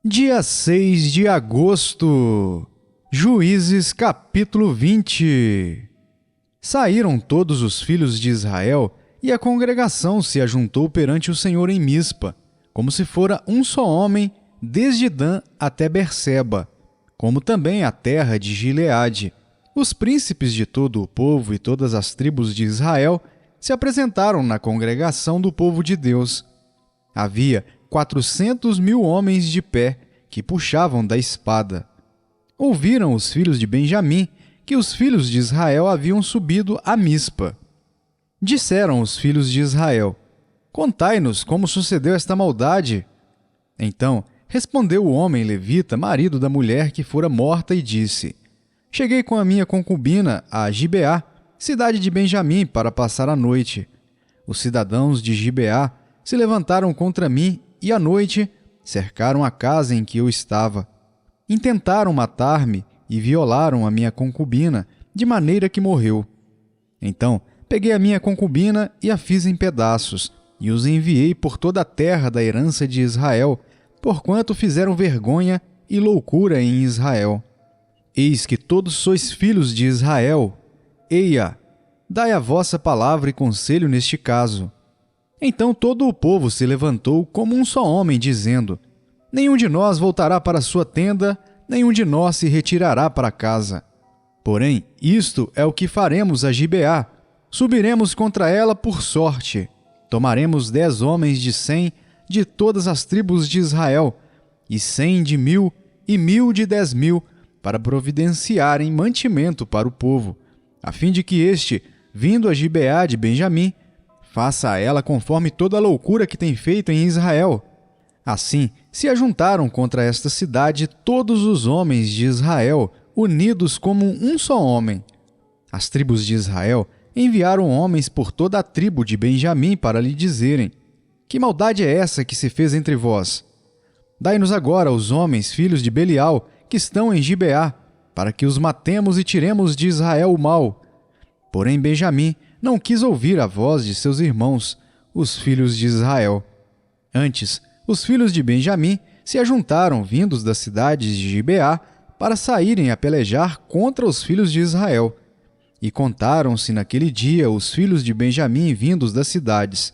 Dia 6 de agosto. Juízes capítulo 20. Saíram todos os filhos de Israel, e a congregação se ajuntou perante o Senhor em Mispa, como se fora um só homem, desde Dan até Berseba, como também a terra de Gileade. Os príncipes de todo o povo e todas as tribos de Israel se apresentaram na congregação do povo de Deus. Havia 400.000 homens de pé, que puxavam da espada. Ouviram os filhos de Benjamim que os filhos de Israel haviam subido a Mispa. Disseram os filhos de Israel: Contai-nos como sucedeu esta maldade. Então respondeu o homem levita, marido da mulher que fora morta, e disse: Cheguei com a minha concubina a Gibeá, cidade de Benjamim, para passar a noite. Os cidadãos de Gibeá se levantaram contra mim e à noite cercaram a casa em que eu estava. Intentaram matar-me e violaram a minha concubina, de maneira que morreu. Então peguei a minha concubina e a fiz em pedaços, e os enviei por toda a terra da herança de Israel, porquanto fizeram vergonha e loucura em Israel. Eis que todos sois filhos de Israel. Eia, dai a vossa palavra e conselho neste caso. Então todo o povo se levantou como um só homem, dizendo: Nenhum de nós voltará para sua tenda, nenhum de nós se retirará para casa. Porém, isto é o que faremos a Gibeá: subiremos contra ela por sorte. Tomaremos 10 homens de 100 de todas as tribos de Israel, e 100 de 1.000 e 1.000 de 10.000, para providenciarem mantimento para o povo, a fim de que este, vindo a Gibeá de Benjamim, faça a ela conforme toda a loucura que tem feito em Israel. Assim, se ajuntaram contra esta cidade todos os homens de Israel, unidos como um só homem. As tribos de Israel enviaram homens por toda a tribo de Benjamim para lhe dizerem: Que maldade é essa que se fez entre vós? Dai-nos agora os homens, filhos de Belial, que estão em Gibeá, para que os matemos e tiremos de Israel o mal. Porém Benjamim não quis ouvir a voz de seus irmãos, os filhos de Israel. Antes, os filhos de Benjamim se ajuntaram, vindos das cidades de Gibeá, para saírem a pelejar contra os filhos de Israel. E contaram-se naquele dia os filhos de Benjamim vindos das cidades.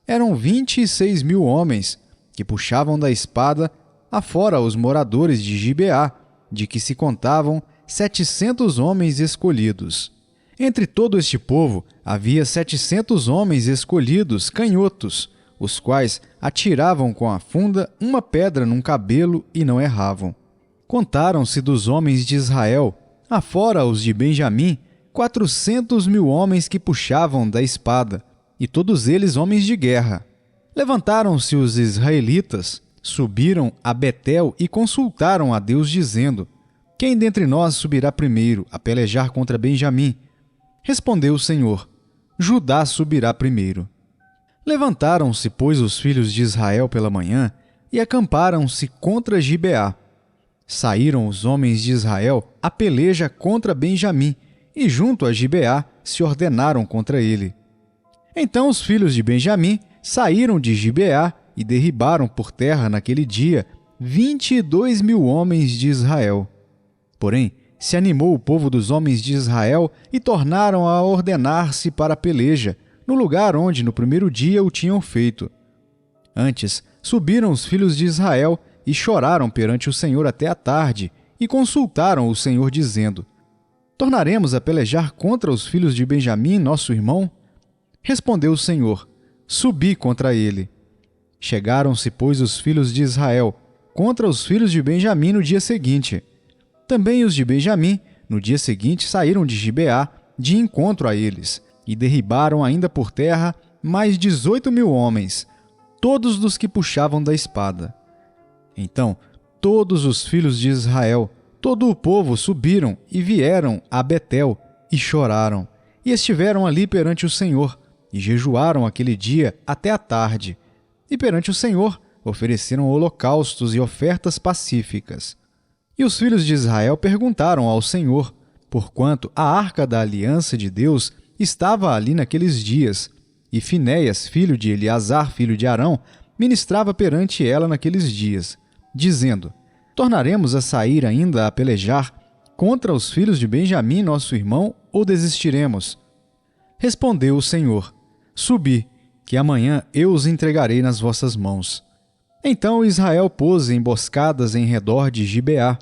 Eram 26.000 homens, que puxavam da espada, afora os moradores de Gibeá, de que se contavam 700 homens escolhidos. Entre todo este povo havia 700 homens escolhidos, canhotos, os quais atiravam com a funda uma pedra num cabelo e não erravam. Contaram-se dos homens de Israel, afora os de Benjamim, 400.000 homens que puxavam da espada, e todos eles homens de guerra. Levantaram-se os israelitas, subiram a Betel e consultaram a Deus, dizendo: Quem dentre nós subirá primeiro a pelejar contra Benjamim? Respondeu o Senhor: Judá subirá primeiro. Levantaram-se, pois, os filhos de Israel pela manhã e acamparam-se contra Gibeá. Saíram os homens de Israel a peleja contra Benjamim, e junto a Gibeá se ordenaram contra ele. Então os filhos de Benjamim saíram de Gibeá e derribaram por terra naquele dia 22.000 homens de Israel. Porém, se animou o povo dos homens de Israel e tornaram a ordenar-se para a peleja, no lugar onde no primeiro dia o tinham feito. Antes, subiram os filhos de Israel e choraram perante o Senhor até a tarde, e consultaram o Senhor, dizendo: Tornaremos a pelejar contra os filhos de Benjamim, nosso irmão? Respondeu o Senhor: Subi contra ele. Chegaram-se, pois, os filhos de Israel contra os filhos de Benjamim no dia seguinte. Também os de Benjamim, no dia seguinte, saíram de Gibeá de encontro a eles, e derribaram ainda por terra mais 18.000 homens, todos dos que puxavam da espada. Então todos os filhos de Israel, todo o povo, subiram e vieram a Betel e choraram, e estiveram ali perante o Senhor, e jejuaram aquele dia até a tarde, e perante o Senhor ofereceram holocaustos e ofertas pacíficas. E os filhos de Israel perguntaram ao Senhor, porquanto a arca da aliança de Deus estava ali naqueles dias, e Finéias, filho de Eleazar, filho de Arão, ministrava perante ela naqueles dias. dizendo: tornaremos a sair ainda a pelejar contra os filhos de Benjamim, nosso irmão, ou desistiremos? Respondeu o Senhor: subi, que amanhã eu os entregarei nas vossas mãos. Então Israel pôs emboscadas em redor de Gibeá.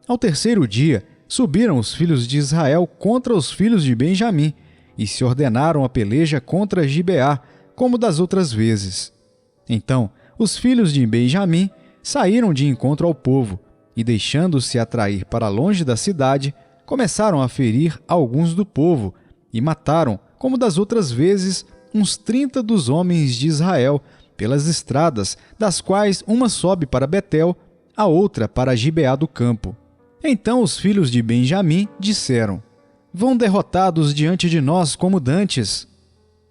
Ao terceiro dia, subiram os filhos de Israel contra os filhos de Benjamim, e se ordenaram a peleja contra Gibeá, como das outras vezes. Então, os filhos de Benjamim saíram de encontro ao povo, e deixando-se atrair para longe da cidade, começaram a ferir alguns do povo, e mataram, como das outras vezes, uns 30 dos homens de Israel, pelas estradas, das quais uma sobe para Betel, a outra para Gibeá do campo. Então os filhos de Benjamim disseram: vão derrotados diante de nós como dantes.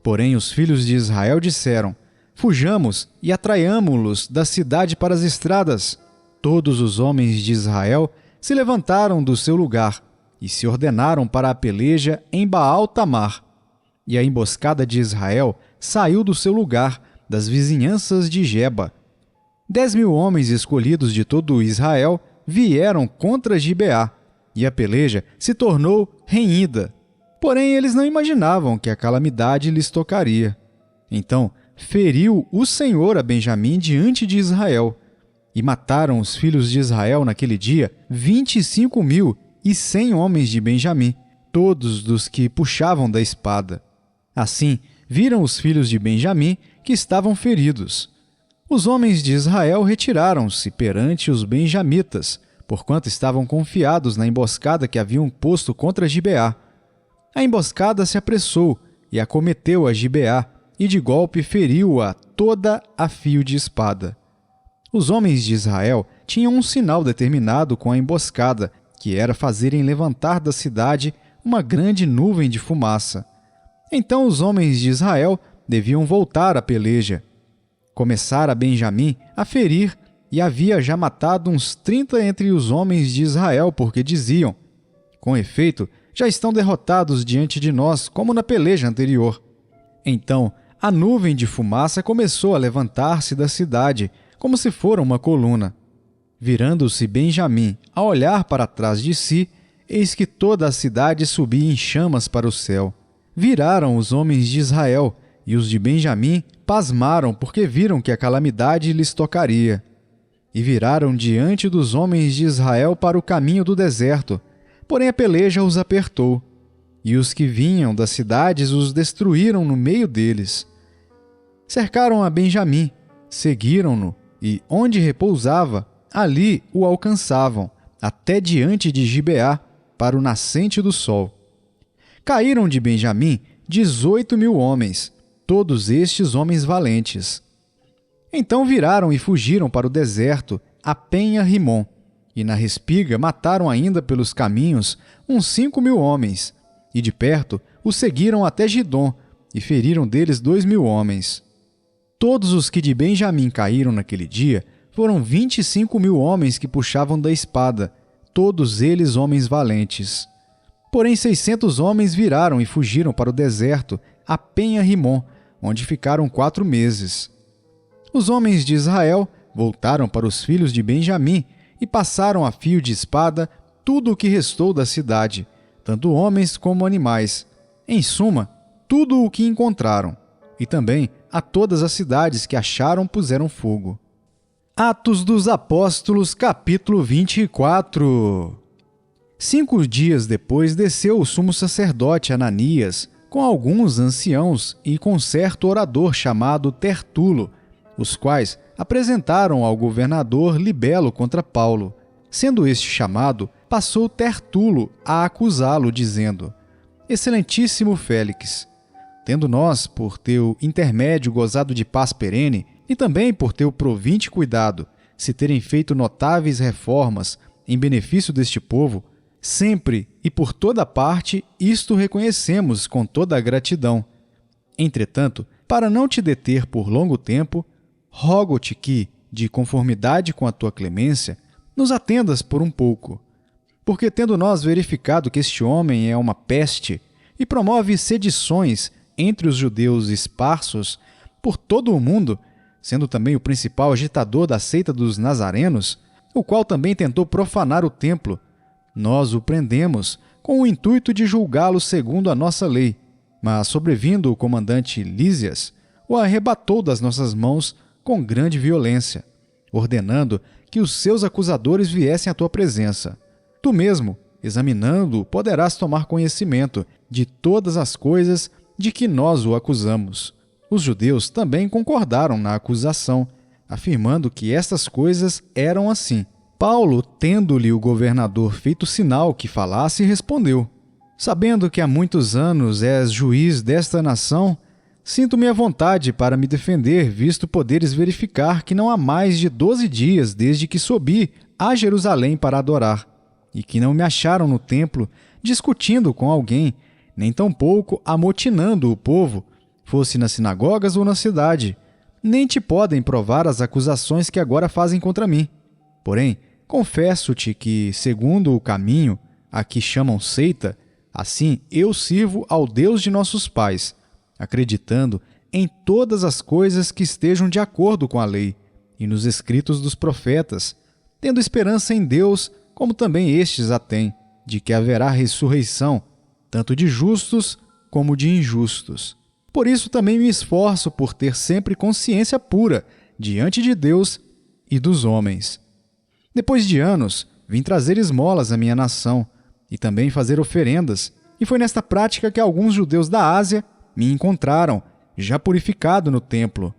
Porém os filhos de Israel disseram: fujamos e atraiamo-los da cidade para as estradas. Todos os homens de Israel se levantaram do seu lugar e se ordenaram para a peleja em Baal-Tamar. E a emboscada de Israel saiu do seu lugar, das vizinhanças de Geba. 10.000 homens escolhidos de todo Israel vieram contra Gibeá, e a peleja se tornou renhida. Porém, eles não imaginavam que a calamidade lhes tocaria. Então, feriu o Senhor a Benjamim diante de Israel, e mataram os filhos de Israel naquele dia 25.100 homens de Benjamim, todos dos que puxavam da espada. Assim, viram os filhos de Benjamim que estavam feridos. Os homens de Israel retiraram-se perante os benjamitas, porquanto estavam confiados na emboscada que haviam posto contra Gibeá. A emboscada se apressou e acometeu a Gibeá, e de golpe feriu-a toda a fio de espada. Os homens de Israel tinham um sinal determinado com a emboscada, que era fazerem levantar da cidade uma grande nuvem de fumaça. Então os homens de Israel deviam voltar à peleja. Começara Benjamim a ferir, e havia já matado uns 30 entre os homens de Israel, porque diziam: com efeito, já estão derrotados diante de nós, como na peleja anterior. Então a nuvem de fumaça começou a levantar-se da cidade, como se fora uma coluna. Virando-se Benjamim a olhar para trás de si, eis que toda a cidade subia em chamas para o céu. Viraram os homens de Israel, e os de Benjamim pasmaram, porque viram que a calamidade lhes tocaria. E viraram diante dos homens de Israel para o caminho do deserto, porém a peleja os apertou, e os que vinham das cidades os destruíram no meio deles. Cercaram a Benjamim, seguiram-no, e onde repousava, ali o alcançavam, até diante de Gibeá, para o nascente do sol. Caíram de Benjamim 18.000 homens, todos estes homens valentes. Então viraram e fugiram para o deserto, a penha Rimom, e na respiga mataram ainda pelos caminhos uns 5.000 homens, e de perto os seguiram até Gidom, e feriram deles 2.000 homens. Todos os que de Benjamim caíram naquele dia foram 25.000 homens que puxavam da espada, todos eles homens valentes. Porém 600 homens viraram e fugiram para o deserto, a penha Rimom, onde ficaram 4 meses. Os homens de Israel voltaram para os filhos de Benjamim e passaram a fio de espada tudo o que restou da cidade, tanto homens como animais, em suma, tudo o que encontraram, e também a todas as cidades que acharam puseram fogo. Atos dos Apóstolos, capítulo 24. 5 dias depois desceu o sumo sacerdote Ananias com alguns anciãos e com certo orador chamado Tertulo, os quais apresentaram ao governador libelo contra Paulo. Sendo este chamado, passou Tertulo a acusá-lo, dizendo: Excelentíssimo Félix, tendo nós, por teu intermédio, gozado de paz perene, e também por teu provinte cuidado, se terem feito notáveis reformas em benefício deste povo, sempre e por toda parte isto reconhecemos com toda a gratidão. Entretanto, para não te deter por longo tempo, rogo-te que, de conformidade com a tua clemência, nos atendas por um pouco. Porque tendo nós verificado que este homem é uma peste e promove sedições entre os judeus esparsos por todo o mundo, sendo também o principal agitador da seita dos nazarenos, o qual também tentou profanar o templo, nós o prendemos com o intuito de julgá-lo segundo a nossa lei. Mas, sobrevindo o comandante Lísias, o arrebatou das nossas mãos com grande violência, ordenando que os seus acusadores viessem à tua presença. Tu mesmo, examinando-o, poderás tomar conhecimento de todas as coisas de que nós o acusamos. Os judeus também concordaram na acusação, afirmando que estas coisas eram assim. Paulo, tendo-lhe o governador feito sinal que falasse, respondeu: Sabendo que há muitos anos és juiz desta nação, sinto-me à vontade para me defender, visto poderes verificar que não há mais de 12 dias desde que subi a Jerusalém para adorar, e que não me acharam no templo discutindo com alguém, nem tampouco amotinando o povo, fosse nas sinagogas ou na cidade. Nem te podem provar as acusações que agora fazem contra mim. Porém, confesso-te que, segundo o caminho a que chamam seita, assim eu sirvo ao Deus de nossos pais, acreditando em todas as coisas que estejam de acordo com a lei e nos escritos dos profetas, tendo esperança em Deus, como também estes a têm, de que haverá ressurreição, tanto de justos como de injustos. Por isso também me esforço por ter sempre consciência pura diante de Deus e dos homens. Depois de anos, vim trazer esmolas à minha nação e também fazer oferendas, e foi nesta prática que alguns judeus da Ásia me encontraram, já purificado no templo,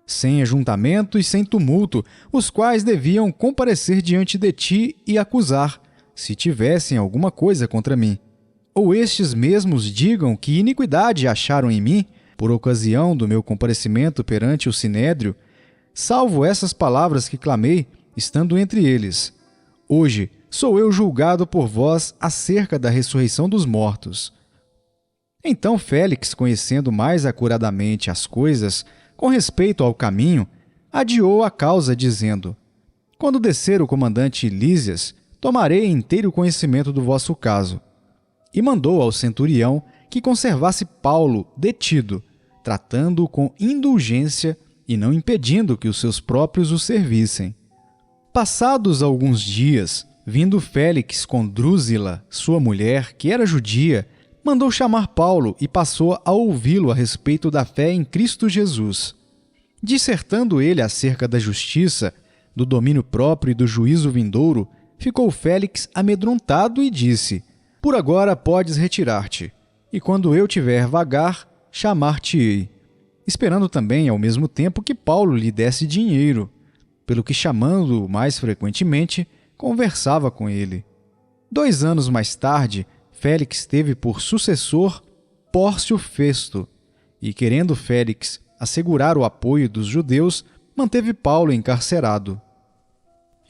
sem ajuntamento e sem tumulto, os quais deviam comparecer diante de ti e acusar, se tivessem alguma coisa contra mim. Ou estes mesmos digam que iniquidade acharam em mim, por ocasião do meu comparecimento perante o Sinédrio, salvo essas palavras que clamei, estando entre eles: Hoje sou eu julgado por vós acerca da ressurreição dos mortos. Então Félix, conhecendo mais acuradamente as coisas com respeito ao caminho, adiou a causa, dizendo: Quando descer o comandante Lísias, tomarei inteiro conhecimento do vosso caso. E mandou ao centurião que conservasse Paulo detido, tratando-o com indulgência e não impedindo que os seus próprios o servissem. Passados alguns dias, vindo Félix com Drúzila, sua mulher, que era judia, mandou chamar Paulo e passou a ouvi-lo a respeito da fé em Cristo Jesus. Dissertando ele acerca da justiça, do domínio próprio e do juízo vindouro, ficou Félix amedrontado e disse: Por agora podes retirar-te, e quando eu tiver vagar, chamar-te-ei, esperando também ao mesmo tempo que Paulo lhe desse dinheiro, pelo que, chamando-o mais frequentemente, conversava com ele. 2 anos mais tarde, Félix teve por sucessor Pórcio Festo, e, querendo Félix assegurar o apoio dos judeus, manteve Paulo encarcerado.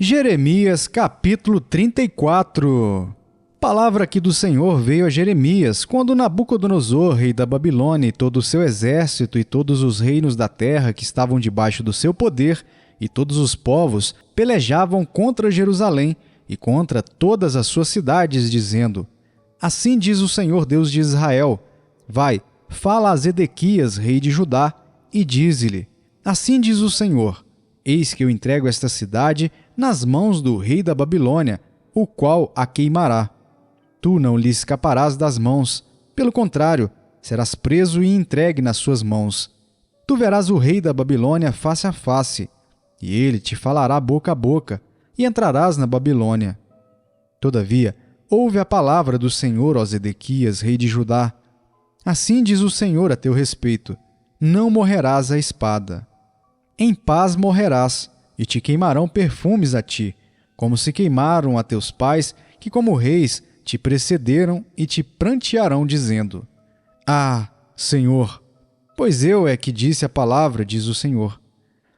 Jeremias capítulo 34. Palavra que do Senhor veio a Jeremias, quando Nabucodonosor, rei da Babilônia, e todo o seu exército e todos os reinos da terra que estavam debaixo do seu poder, e todos os povos, pelejavam contra Jerusalém e contra todas as suas cidades, dizendo: Assim diz o Senhor Deus de Israel: Vai, fala a Zedequias, rei de Judá, e dize-lhe: Assim diz o Senhor: Eis que eu entrego esta cidade nas mãos do rei da Babilônia, o qual a queimará. Tu não lhe escaparás das mãos, pelo contrário, serás preso e entregue nas suas mãos. Tu verás o rei da Babilônia face a face, e ele te falará boca a boca, e entrarás na Babilônia. Todavia, ouve a palavra do Senhor, ó Zedequias, rei de Judá. Assim diz o Senhor a teu respeito: não morrerás à espada. Em paz morrerás, e te queimarão perfumes a ti, como se queimaram a teus pais, que como reis te precederam, e te prantearão, dizendo: Ah, Senhor! Pois eu é que disse a palavra, diz o Senhor.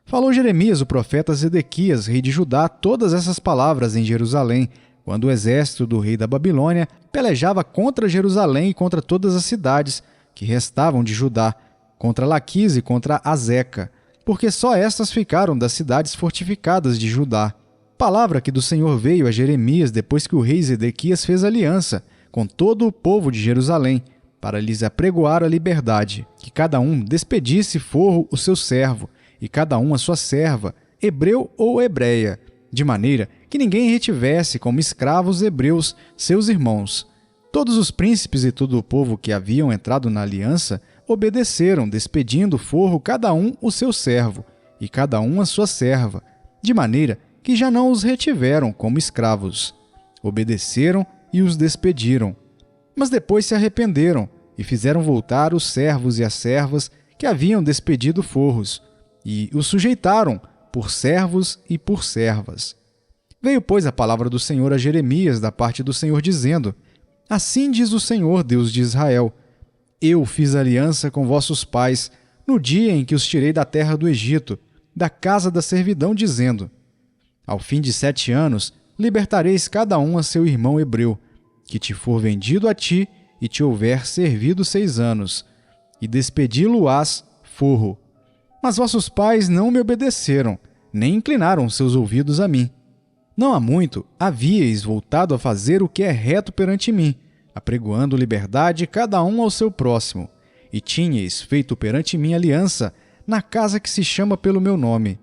Falou Jeremias, o profeta, a Zedequias, rei de Judá, todas essas palavras em Jerusalém, quando o exército do rei da Babilônia pelejava contra Jerusalém e contra todas as cidades que restavam de Judá, contra Laquis e contra Azeca, porque só estas ficaram das cidades fortificadas de Judá. Palavra que do Senhor veio a Jeremias depois que o rei Zedequias fez aliança com todo o povo de Jerusalém, para lhes apregoar a liberdade, que cada um despedisse forro o seu servo, e e cada um a sua serva, hebreu ou hebreia, de maneira que ninguém retivesse como escravos hebreus seus irmãos. Todos os príncipes e todo o povo que haviam entrado na aliança obedeceram, despedindo forro cada um o seu servo, e cada um a sua serva, de maneira que já não os retiveram como escravos. Obedeceram e os despediram. Mas depois se arrependeram e fizeram voltar os servos e as servas que haviam despedido forros, e os sujeitaram por servos e por servas. Veio, pois, a palavra do Senhor a Jeremias da parte do Senhor, dizendo: Assim diz o Senhor, Deus de Israel: Eu fiz aliança com vossos pais no dia em que os tirei da terra do Egito, da casa da servidão, dizendo: Ao fim de 7 anos, libertareis cada um a seu irmão hebreu, que te for vendido a ti e te houver servido 6 anos, e despedi-lo-ás forro. Mas vossos pais não me obedeceram, nem inclinaram seus ouvidos a mim. Não há muito havíeis voltado a fazer o que é reto perante mim, apregoando liberdade cada um ao seu próximo, e tinhais feito perante mim aliança na casa que se chama pelo meu nome.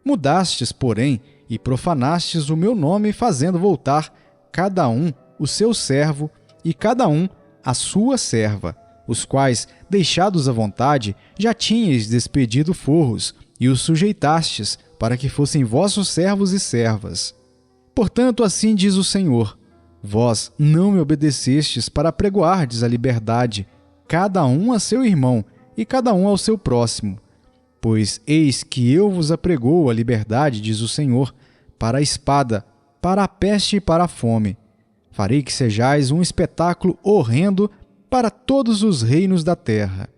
Mudastes, porém, e profanastes o meu nome, fazendo voltar cada um o seu servo e cada um a sua serva, os quais, deixados à vontade, já tinhais despedido forros, e os sujeitastes, para que fossem vossos servos e servas. Portanto, assim diz o Senhor: Vós não me obedecestes para apregoardes a liberdade, cada um a seu irmão e cada um ao seu próximo. Pois eis que eu vos apregoo a liberdade, diz o Senhor, para a espada, para a peste e para a fome. Farei que sejais um espetáculo horrendo para todos os reinos da terra.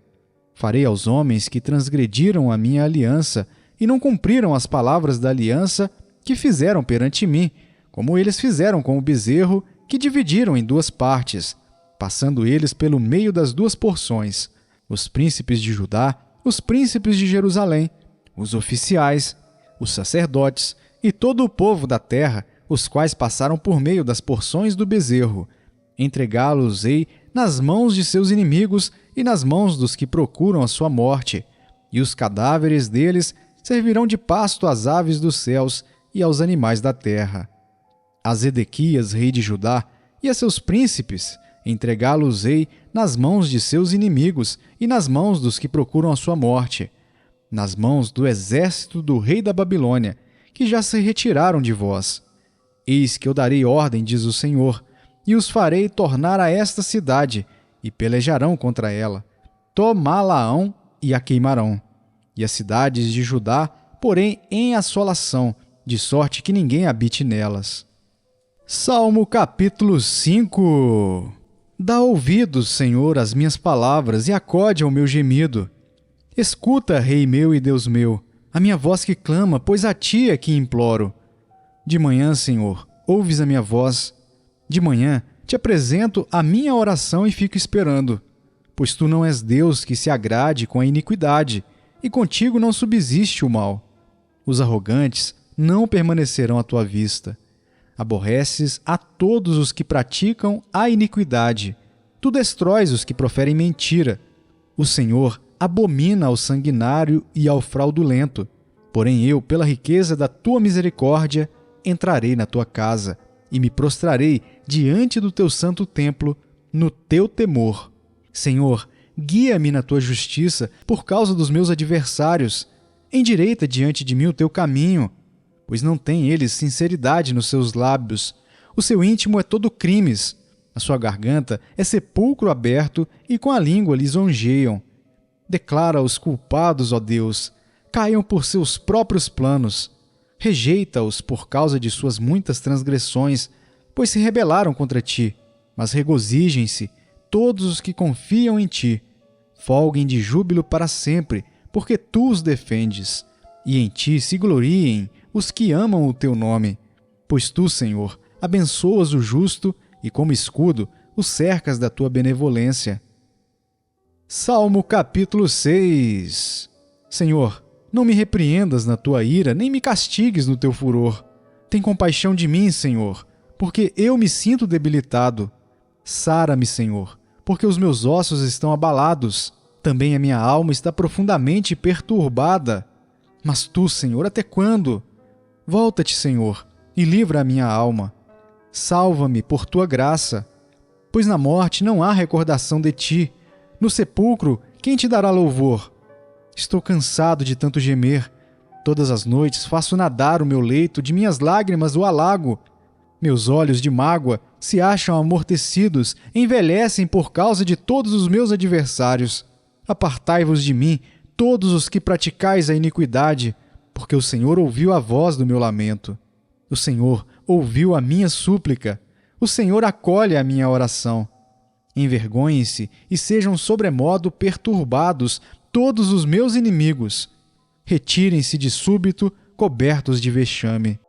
Farei aos homens que transgrediram a minha aliança e não cumpriram as palavras da aliança que fizeram perante mim, como eles fizeram com o bezerro que dividiram em 2 partes, passando eles pelo meio das 2 porções, os príncipes de Judá, os príncipes de Jerusalém, os oficiais, os sacerdotes e todo o povo da terra, os quais passaram por meio das porções do bezerro. Entregá-los-ei nas mãos de seus inimigos e nas mãos dos que procuram a sua morte, e os cadáveres deles servirão de pasto às aves dos céus e aos animais da terra. A Zedequias, rei de Judá, e a seus príncipes entregá-los-ei nas mãos de seus inimigos e nas mãos dos que procuram a sua morte, nas mãos do exército do rei da Babilônia, que já se retiraram de vós. Eis que eu darei ordem, diz o Senhor, e os farei tornar a esta cidade, e pelejarão contra ela. Tomá-la-ão e a queimarão. E as cidades de Judá, porém, em assolação, de sorte que ninguém habite nelas. Salmo capítulo 5. Dá ouvidos, Senhor, às minhas palavras, e acode ao meu gemido. Escuta, Rei meu e Deus meu, a minha voz que clama, pois a ti é que imploro. De manhã, Senhor, ouves a minha voz. De manhã te apresento a minha oração e fico esperando, pois tu não és Deus que se agrade com a iniquidade, e contigo não subsiste o mal. Os arrogantes não permanecerão à tua vista. Aborreces a todos os que praticam a iniquidade. Tu destróis os que proferem mentira. O Senhor abomina ao sanguinário e ao fraudulento. Porém eu, pela riqueza da tua misericórdia, entrarei na tua casa e me prostrarei diante do teu santo templo, no teu temor. Senhor, guia-me na tua justiça por causa dos meus adversários. Endireita diante de mim o teu caminho, pois não têm eles sinceridade nos seus lábios. O seu íntimo é todo crimes. A sua garganta é sepulcro aberto e com a língua lisonjeiam. Declara os culpados, ó Deus, caiam por seus próprios planos. Rejeita-os por causa de suas muitas transgressões, pois se rebelaram contra ti. Mas regozijem-se todos os que confiam em ti. Folguem de júbilo para sempre, porque tu os defendes. E em ti se gloriem os que amam o teu nome. Pois tu, Senhor, abençoas o justo e, como escudo, o cercas da tua benevolência. Salmo capítulo 6. Senhor, não me repreendas na tua ira, nem me castigues no teu furor. Tem compaixão de mim, Senhor, porque eu me sinto debilitado. Sara-me, Senhor, porque os meus ossos estão abalados. Também a minha alma está profundamente perturbada. Mas tu, Senhor, até quando? Volta-te, Senhor, e livra a minha alma. Salva-me por tua graça, pois na morte não há recordação de ti. No sepulcro, quem te dará louvor? Estou cansado de tanto gemer. Todas as noites faço nadar o meu leito, de minhas lágrimas o alago. Meus olhos de mágoa se acham amortecidos, envelhecem por causa de todos os meus adversários. Apartai-vos de mim, todos os que praticais a iniquidade, porque o Senhor ouviu a voz do meu lamento. O Senhor ouviu a minha súplica. O Senhor acolhe a minha oração. Envergonhem-se e sejam sobremodo perturbados todos os meus inimigos. Retirem-se de súbito, cobertos de vexame.